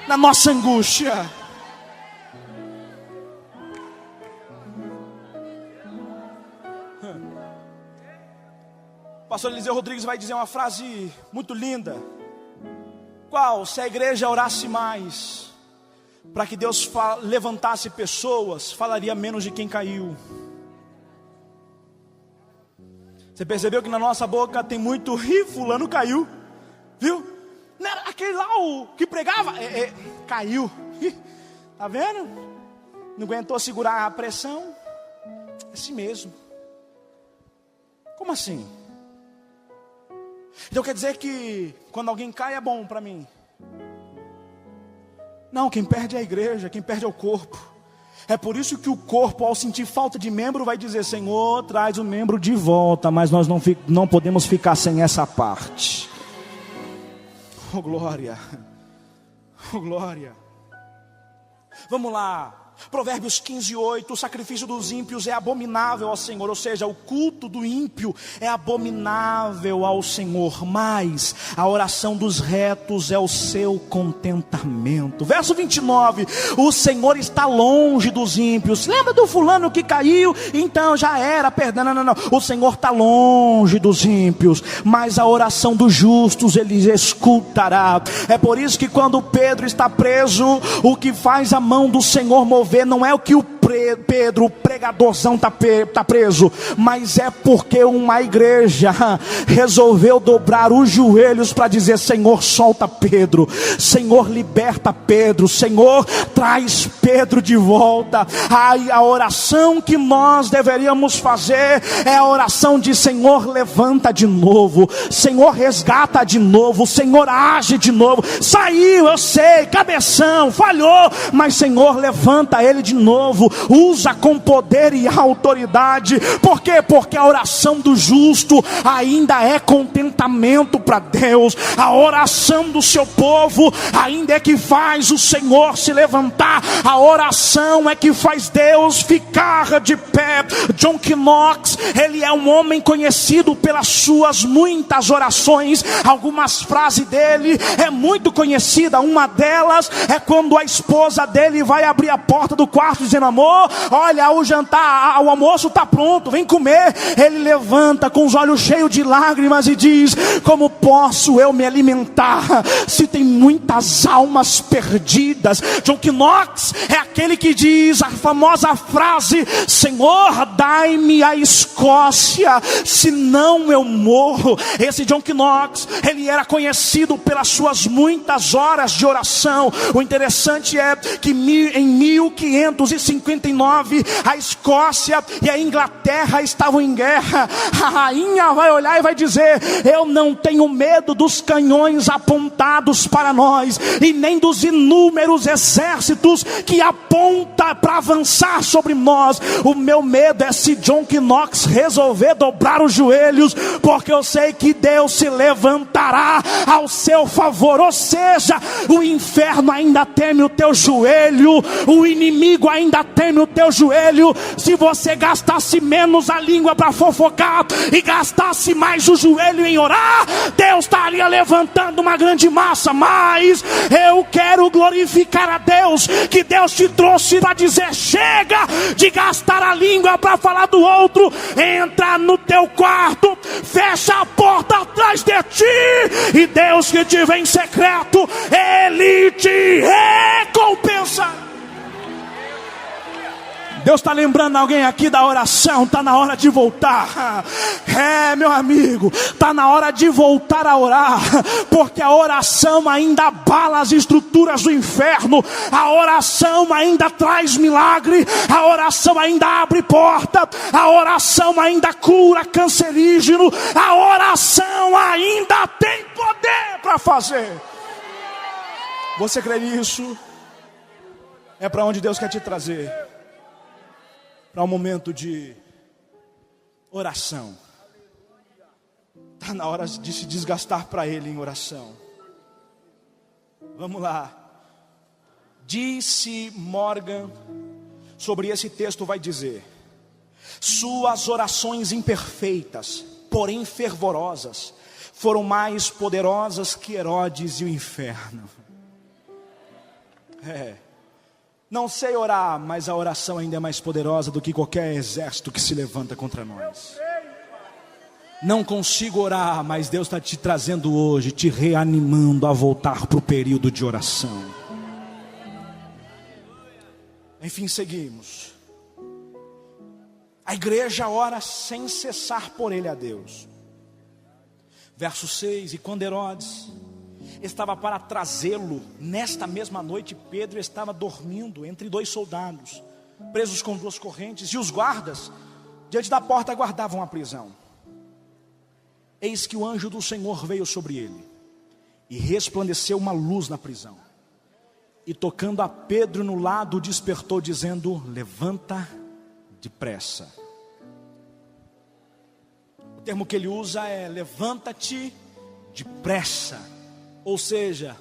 na nossa angústia. Pastor Eliseu Rodrigues vai dizer uma frase muito linda: qual? Se a igreja orasse mais para que Deus levantasse pessoas, falaria menos de quem caiu. Você percebeu que na nossa boca tem muito ri, fulano caiu, viu? Não era aquele lá o que pregava, caiu, tá vendo? Não aguentou segurar a pressão. É assim mesmo. Como assim? Então quer dizer que quando alguém cai é bom para mim? Não, quem perde é a igreja, quem perde é o corpo. É por isso que o corpo, ao sentir falta de membro, vai dizer: Senhor, traz o membro de volta. Mas nós não podemos ficar sem essa parte. Oh glória, oh glória. Vamos lá. Provérbios 15:8, o sacrifício dos ímpios é abominável ao Senhor, ou seja, o culto do ímpio é abominável ao Senhor, mas a oração dos retos é o seu contentamento. Verso 29, o Senhor está longe dos ímpios. Lembra do fulano que caiu? Então já era, perdão, não. O Senhor está longe dos ímpios, mas a oração dos justos Ele escutará. É por isso que quando Pedro está preso, o que faz a mão do Senhor mover não é o que o Pedro, o pregadorzão, está preso, mas é porque uma igreja resolveu dobrar os joelhos para dizer: Senhor, solta Pedro, Senhor, liberta Pedro, Senhor, traz Pedro de volta. Ai, a oração que nós deveríamos fazer é a oração de: Senhor, levanta de novo, Senhor, resgata de novo, Senhor, age de novo. Saiu, eu sei, cabeção, falhou, mas Senhor, levanta ele de novo, usa com poder e autoridade. Por quê? Porque a oração do justo ainda é contentamento para Deus. A oração do seu povo ainda é que faz o Senhor se levantar. A oração é que faz Deus ficar de pé. John Knox, ele é um homem conhecido pelas suas muitas orações. Algumas frases dele é muito conhecida. Uma delas é quando a esposa dele vai abrir a porta do quarto dizendo: amor, olha, o jantar, o almoço está pronto, vem comer. Ele levanta com os olhos cheios de lágrimas e diz: como posso eu me alimentar se tem muitas almas perdidas? John Knox é aquele que diz a famosa frase: Senhor, dai-me a Escócia, senão eu morro. Esse John Knox, ele era conhecido pelas suas muitas horas de oração. O interessante é que em 1559 a Escócia e a Inglaterra estavam em guerra. A rainha vai olhar e vai dizer: eu não tenho medo dos canhões apontados para nós, e nem dos inúmeros exércitos que aponta para avançar sobre nós. O meu medo é se John Knox resolver dobrar os joelhos, porque eu sei que Deus se levantará ao seu favor. Ou seja, o inferno ainda teme o teu joelho, o inimigo ainda teme o teu joelho. Se você gastasse menos a língua para fofocar e gastasse mais o joelho em orar, Deus estaria levantando uma grande massa. Mas eu quero glorificar a Deus, que Deus te trouxe para dizer: chega de gastar desgastar a língua para falar do outro, entra no teu quarto, fecha a porta atrás de ti, e Deus que te vê em secreto, Ele te recompensa. Deus está lembrando alguém aqui da oração. Está na hora de voltar. Meu amigo, está na hora de voltar a orar, porque a oração ainda abala as estruturas do inferno. A oração ainda traz milagre. A oração ainda abre porta. A oração ainda cura cancerígeno. A oração ainda tem poder para fazer. Você crê nisso? É para onde Deus quer te trazer. Para um momento de oração. Está na hora de se desgastar para Ele em oração. Vamos lá. Disse Morgan, sobre esse texto vai dizer: suas orações imperfeitas, porém fervorosas, foram mais poderosas que Herodes e o inferno. Não sei orar, mas a oração ainda é mais poderosa do que qualquer exército que se levanta contra nós. Não consigo orar, mas Deus está te trazendo hoje, te reanimando a voltar para o período de oração. Enfim, seguimos. A igreja ora sem cessar por ele a Deus. Verso 6, e quando Herodes estava para trazê-lo, nesta mesma noite Pedro estava dormindo entre dois soldados, presos com duas correntes, e os guardas diante da porta guardavam a prisão. Eis que o anjo do Senhor veio sobre ele, e resplandeceu uma luz na prisão, e tocando a Pedro no lado, o despertou, dizendo: levanta depressa. O termo que ele usa é: levanta-te depressa. Ou seja,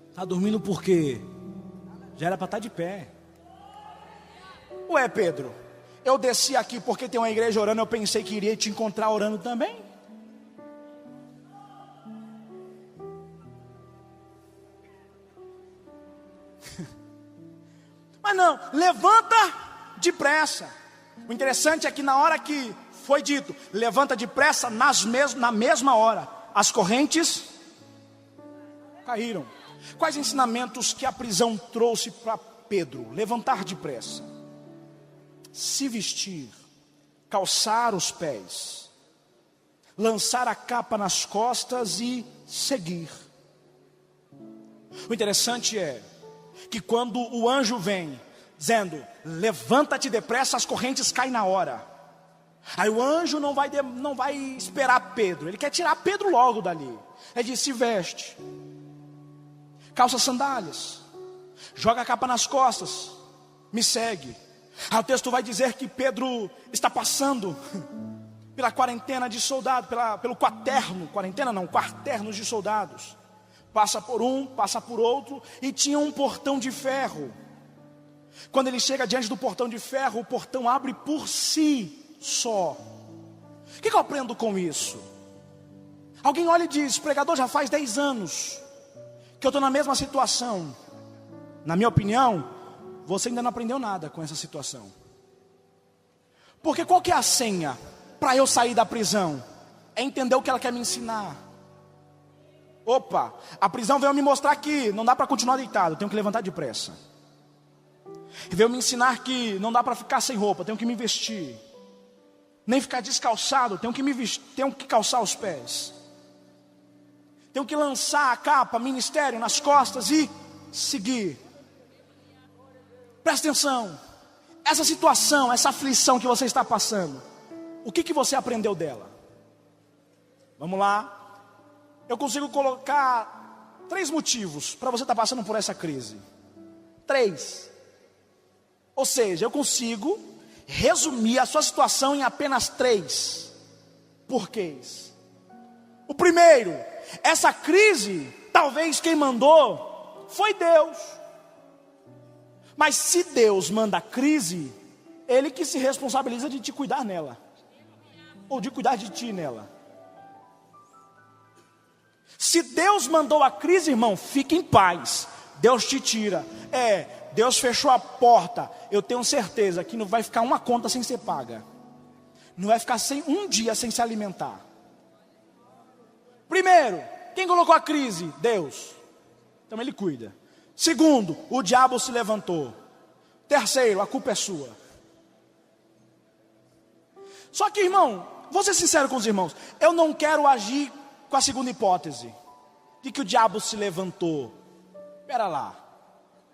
está dormindo por quê? Já era para estar de pé. Ué, Pedro, eu desci aqui porque tem uma igreja orando, eu pensei que iria te encontrar orando também. Mas não, levanta depressa. O interessante é que na hora que foi dito, levanta depressa, na mesma hora, as correntes caíram. Quais ensinamentos que a prisão trouxe para Pedro? Levantar depressa, se vestir, calçar os pés, lançar a capa nas costas e seguir. O interessante é que quando o anjo vem dizendo: levanta-te depressa, as correntes caem na hora. Aí o anjo não vai esperar Pedro, ele quer tirar Pedro logo dali. Ele diz: se veste, calça sandálias, joga a capa nas costas, me segue. Aí o texto vai dizer que Pedro está passando pela quarentena de soldados, pelo quaternos de soldados. Passa por um, passa por outro, e tinha um portão de ferro. Quando ele chega diante do portão de ferro, o portão abre por si só. O que eu aprendo com isso? Alguém olha e diz: pregador, já faz 10 anos que eu estou na mesma situação. Na minha opinião, você ainda não aprendeu nada com essa situação. Porque qual que é a senha para eu sair da prisão? É entender o que ela quer me ensinar. Opa, a prisão veio me mostrar que não dá para continuar deitado, eu tenho que levantar depressa. Veio me ensinar que não dá para ficar sem roupa, eu tenho que me vestir. Nem ficar descalçado, tenho que me vestir, tenho que calçar os pés. Tenho que lançar a capa, ministério nas costas e seguir. Presta atenção. Essa situação, essa aflição que você está passando, o que você aprendeu dela? Vamos lá. Eu consigo colocar 3 motivos para você estar passando por essa crise. 3. Ou seja, eu consigo resumir a sua situação em apenas 3 porquês. O primeiro: essa crise, talvez quem mandou foi Deus. Mas se Deus manda a crise, Ele que se responsabiliza de te cuidar nela, ou de cuidar de ti nela. Se Deus mandou a crise, irmão, fique em paz. Deus te tira. Deus fechou a porta eu tenho certeza que não vai ficar uma conta sem ser paga. Não vai ficar um dia sem se alimentar. Primeiro, quem colocou a crise? Deus. Então Ele cuida. Segundo, o diabo se levantou. Terceiro, a culpa é sua. Só que, irmão, vou ser sincero com os irmãos, eu não quero agir com a segunda hipótese, de que o diabo se levantou. Espera lá,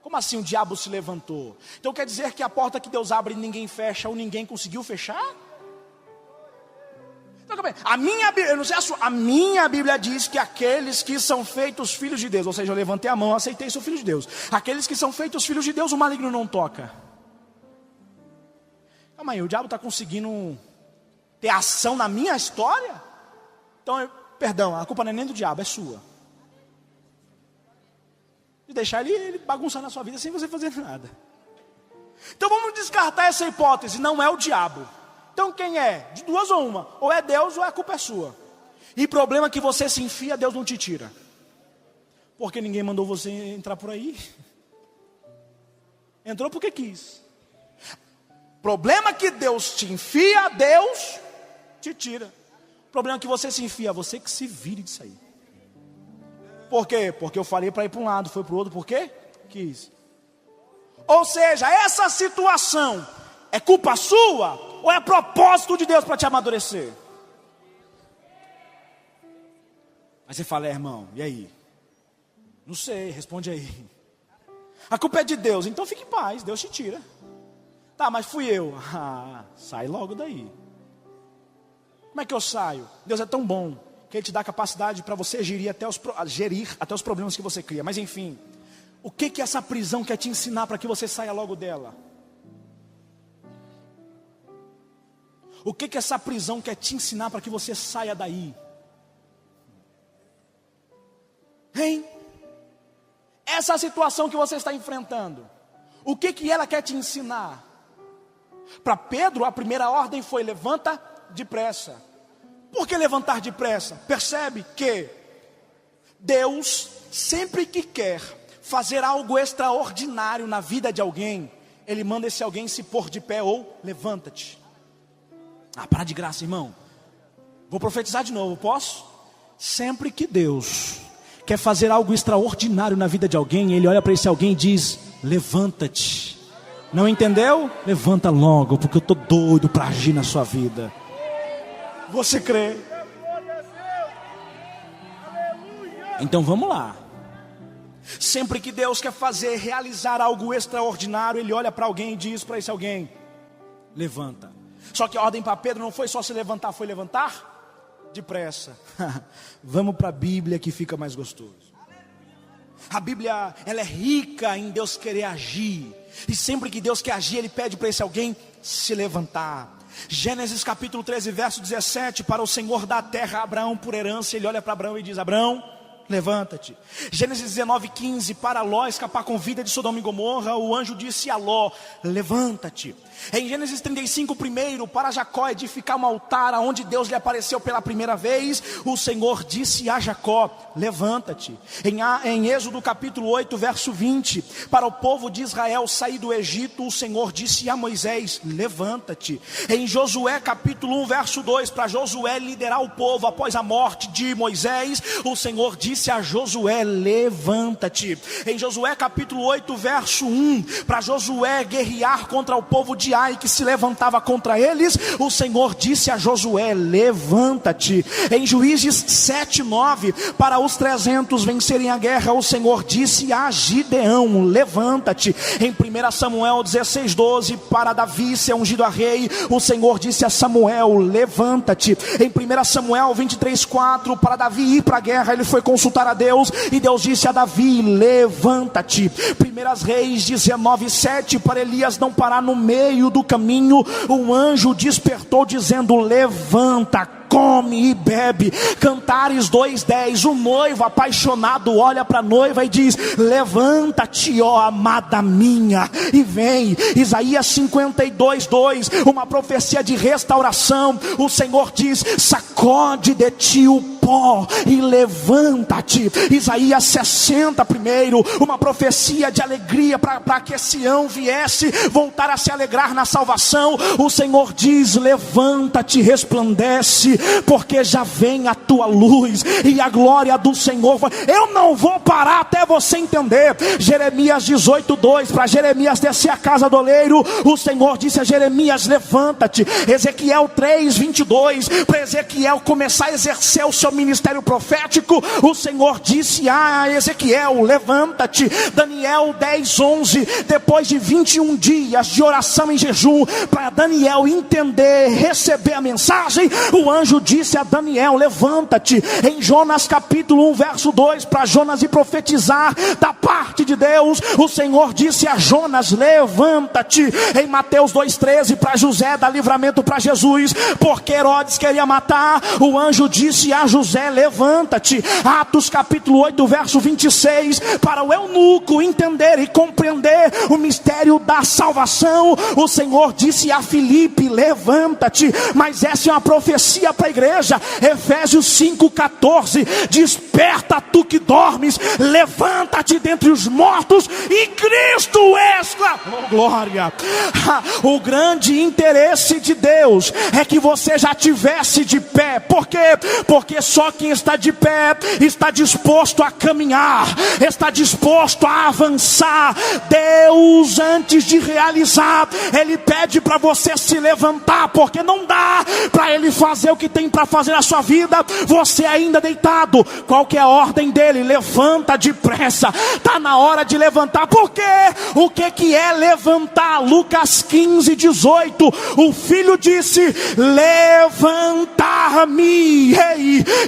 como assim o diabo se levantou? Então quer dizer que a porta que Deus abre ninguém fecha, ou ninguém conseguiu fechar? Então, a minha Bíblia, eu não sei a minha Bíblia diz que aqueles que são feitos filhos de Deus, ou seja, eu levantei a mão, aceitei, sou filho de Deus. Aqueles que são feitos filhos de Deus, o maligno não toca. Calma aí, o diabo está conseguindo ter ação na minha história? Então, perdão, a culpa não é nem do diabo, é sua. De deixar ele bagunçar na sua vida sem você fazer nada. Então vamos descartar essa hipótese, não é o diabo. Então quem é? De duas ou uma, ou é Deus ou a culpa é sua. E problema que você se enfia, Deus não te tira. Porque ninguém mandou você entrar por aí. Entrou porque quis. Problema que Deus te enfia, Deus te tira. Problema que você se enfia, você que se vire disso aí. Por quê? Porque eu falei para ir para um lado, foi para o outro, por quê? Quis. Ou seja, essa situação é culpa sua ou é propósito de Deus para te amadurecer? Aí você fala, irmão, e aí? Não sei, responde aí. A culpa é de Deus, então fique em paz, Deus te tira. Tá, mas fui eu. Sai logo daí. Como é que eu saio? Deus é tão bom que Ele te dá capacidade para você gerir até os problemas que você cria. Mas enfim, o que essa prisão quer te ensinar para que você saia logo dela? O que essa prisão quer te ensinar para que você saia daí? Hein? Essa situação que você está enfrentando, o que ela quer te ensinar? Para Pedro, a primeira ordem foi: levanta depressa. Por que levantar depressa? Percebe que Deus, sempre que quer fazer algo extraordinário na vida de alguém, Ele manda esse alguém se pôr de pé ou levanta-te. Para de graça, irmão. Vou profetizar de novo, posso? Sempre que Deus quer fazer algo extraordinário na vida de alguém, Ele olha para esse alguém e diz: levanta-te. Não entendeu? Levanta logo, porque eu estou doido para agir na sua vida. Você crê? Então vamos lá. Sempre que Deus quer realizar algo extraordinário, Ele olha para alguém e diz para esse alguém: levanta. Só que a ordem para Pedro não foi só se levantar, foi levantar depressa. Vamos para a Bíblia que fica mais gostoso. A Bíblia, ela é rica em Deus querer agir. E sempre que Deus quer agir, Ele pede para esse alguém se levantar. Gênesis capítulo 13, verso 17. Para o Senhor dar a terra a Abraão por herança, Ele olha para Abraão e diz: Abraão, levanta-te. Gênesis 19, 15. Para Ló escapar com vida de Sodoma e Gomorra, o anjo disse a Ló: levanta-te. Em Gênesis 35, primeiro, para Jacó edificar um altar aonde Deus lhe apareceu pela primeira vez, o Senhor disse a Jacó: levanta-te. Em Êxodo capítulo 8, verso 20, para o povo de Israel sair do Egito, o Senhor disse a Moisés: levanta-te. Em Josué capítulo 1, verso 2, para Josué liderar o povo após a morte de Moisés, o Senhor disse a Josué: levanta-te. Em Josué capítulo 8, verso 1, para Josué guerrear contra o povo de Ai que se levantava contra eles, o Senhor disse a Josué: levanta-te. Em Juízes 7, 9, para os 300 vencerem a guerra, o Senhor disse a Gideão: levanta-te. Em 1 Samuel 16, 12, para Davi ser ungido a rei, o Senhor disse a Samuel: levanta-te. Em 1 Samuel 23, 4, para Davi ir para a guerra, ele foi consultar a Deus, e Deus disse a Davi: levanta-te. 1 Reis 19, 7, para Elias não parar no meio do caminho, um anjo despertou dizendo: levanta, come e bebe. Cantares 2:10, o noivo apaixonado olha para a noiva e diz: levanta-te, ó amada minha, e vem. Isaías 52:2, uma profecia de restauração. O Senhor diz: sacode de ti o pó e levanta-te. Isaías 60:1, uma profecia de alegria para que Sião viesse voltar a se alegrar na salvação. O Senhor diz: levanta-te, resplandece, porque já vem a tua luz e a glória do Senhor. Eu não vou parar até você entender. Jeremias 18:2, para Jeremias descer a casa do oleiro, o Senhor disse a Jeremias: levanta-te. Ezequiel 3:22, para Ezequiel começar a exercer o seu ministério profético, o Senhor disse a Ezequiel: levanta-te. Daniel 10:11, depois de 21 dias de oração em jejum, para Daniel entender, receber a mensagem, o anjo disse a Daniel: levanta-te. Em Jonas capítulo 1:2, para Jonas ir profetizar da parte de Deus, o Senhor disse a Jonas: levanta-te. Em Mateus 2:13, para José dar livramento para Jesus, porque Herodes queria matar, o anjo disse a José: levanta-te. Atos capítulo 8:26, para o eunuco entender e compreender o mistério da salvação, o Senhor disse a Filipe: levanta-te. Mas essa é uma profecia para a igreja. Efésios 5:14, desperta tu que dormes, levanta-te dentre os mortos e Cristo oh, glória. O grande interesse de Deus é que você já tivesse de pé. Por quê? Porque só quem está de pé está disposto a caminhar, está disposto a avançar. Deus, antes de realizar, Ele pede para você se levantar, porque não dá para Ele fazer o que tem para fazer na sua vida, você ainda deitado. Qual que é a ordem dele? Levanta depressa. Está na hora de levantar. Por quê? O que é levantar? Lucas 15:18, o filho disse: levantar-me,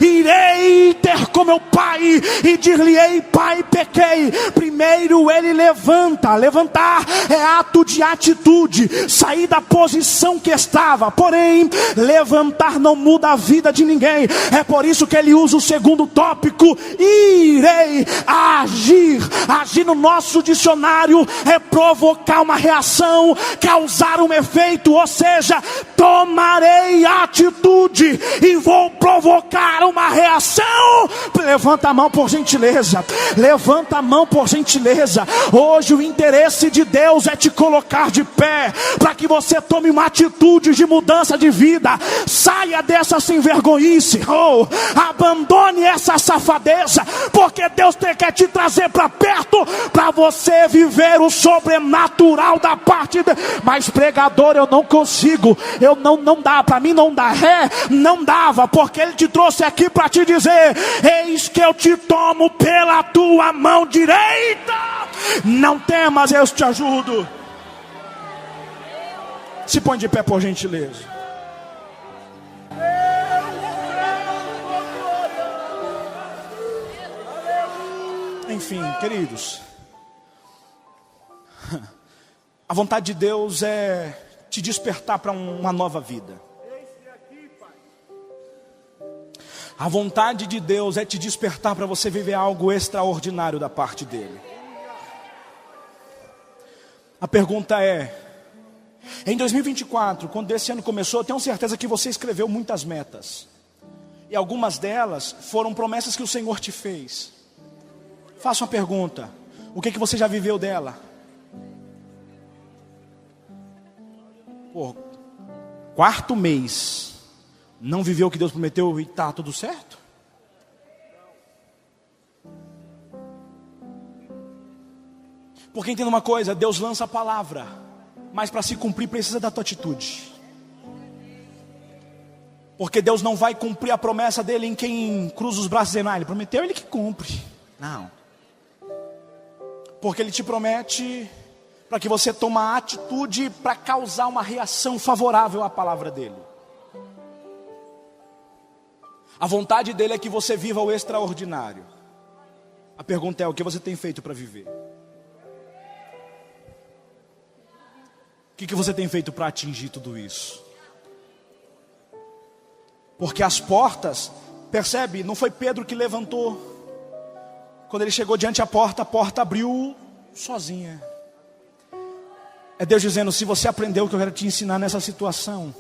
irei ter com meu pai e dir-lhe-ei: pai, pequei. Primeiro ele levanta. Levantar é ato de atitude, sair da posição que estava. Porém, levantar não muda a vida de ninguém. É por isso que ele usa o segundo tópico: irei agir. Agir no nosso dicionário é provocar uma reação, causar um efeito, ou seja, tomarei atitude e vou provocar uma reação. Levanta a mão por gentileza. Levanta a mão por gentileza. Hoje o interesse de Deus é te colocar de pé, para que você tome uma atitude de mudança de vida. Saia dessa sem vergonhice, abandone essa safadeza, porque Deus quer te trazer para perto, para você viver o sobrenatural da parte de... Mas pregador, eu não consigo, não dá, para mim não dá. Não dava, porque Ele te trouxe aqui para te dizer: eis que eu te tomo pela tua mão direita, não temas, eu te ajudo. Se põe de pé por gentileza. Enfim, queridos, a vontade de Deus é te despertar para uma nova vida. A vontade de Deus é te despertar para você viver algo extraordinário da parte dele. A pergunta é: em 2024, quando esse ano começou, eu tenho certeza que você escreveu muitas metas, e algumas delas foram promessas que o Senhor te fez. Faça uma pergunta: o que você já viveu dela? Quarto mês, não viveu o que Deus prometeu e está tudo certo? Porque entenda uma coisa: Deus lança a palavra, mas para se cumprir precisa da tua atitude. Porque Deus não vai cumprir a promessa dele em quem cruza os braços e diz: Ele prometeu, Ele que cumpre. Não. Porque Ele te promete para que você tome a atitude para causar uma reação favorável à palavra dele. A vontade dele é que você viva o extraordinário. A pergunta é: o que você tem feito para viver? O que você tem feito para atingir tudo isso? Porque as portas, percebe, não foi Pedro que levantou. Quando ele chegou diante da porta, a porta abriu sozinha. É Deus dizendo: se você aprendeu o que eu quero te ensinar nessa situação,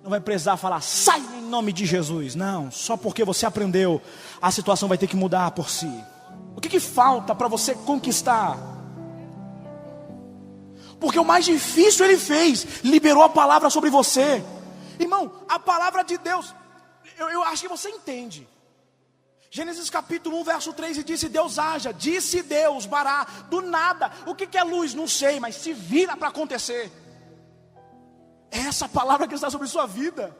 não vai precisar falar, sai em nome de Jesus. Não, só porque você aprendeu, a situação vai ter que mudar por si. O que falta para você conquistar? Porque o mais difícil Ele fez, liberou a palavra sobre você. Irmão, a palavra de Deus, eu acho que você entende. Gênesis capítulo 1, verso 3, e disse Deus haja, disse Deus, bará, do nada. O que é luz? Não sei, mas se vira para acontecer. É essa palavra que está sobre sua vida.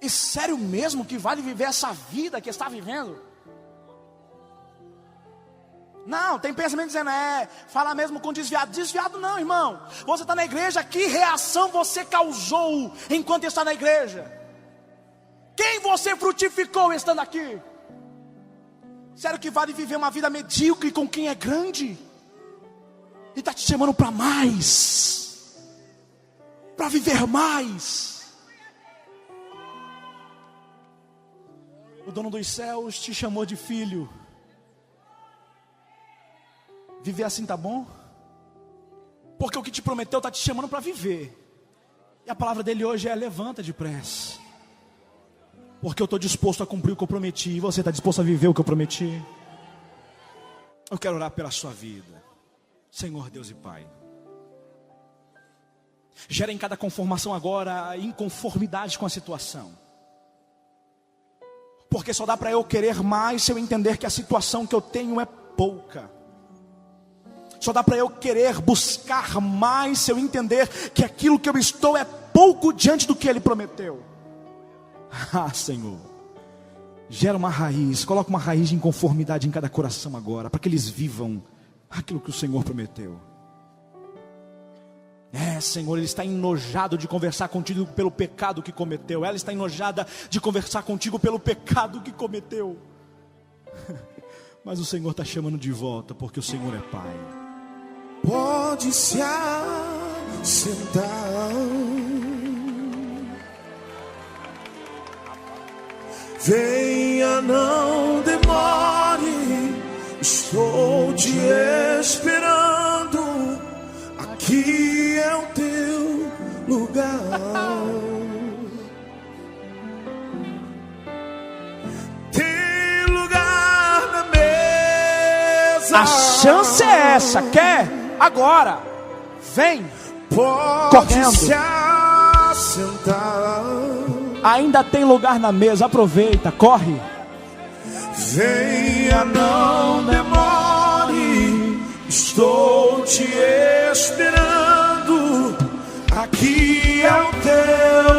E sério mesmo que vale viver essa vida que está vivendo? Não, tem pensamento dizendo, fala mesmo com desviado. Desviado não, irmão. Você está na igreja, que reação você causou enquanto está na igreja? Quem você frutificou estando aqui? Sério que vale viver uma vida medíocre com quem é grande? E está te chamando para mais, para viver mais. O dono dos céus te chamou de filho. Viver assim tá bom? Porque o que te prometeu está te chamando para viver. E a palavra dele hoje é: levanta depressa. Porque eu estou disposto a cumprir o que eu prometi. E você está disposto a viver o que eu prometi? Eu quero orar pela sua vida. Senhor Deus e Pai, gera em cada conformação agora a inconformidade com a situação. Porque só dá para eu querer mais se eu entender que a situação que eu tenho é pouca. Só dá para eu querer buscar mais se eu entender que aquilo que eu estou é pouco diante do que Ele prometeu. Ah, Senhor, gera uma raiz, coloca uma raiz de inconformidade em cada coração agora, para que eles vivam aquilo que o Senhor prometeu. Senhor, Ele está enojado de conversar contigo pelo pecado que cometeu. Ela está enojada de conversar contigo pelo pecado que cometeu. Mas o Senhor está chamando de volta, porque o Senhor é Pai. Pode se assentar. Venha, não demore, estou te esperando. Aqui é o teu lugar. Tem lugar na mesa. A chance é essa, quer? Agora, vem, Pode correndo. se assentar. Ainda tem lugar na mesa, aproveita, corre. Venha, não demore, estou te esperando. Aqui é o teu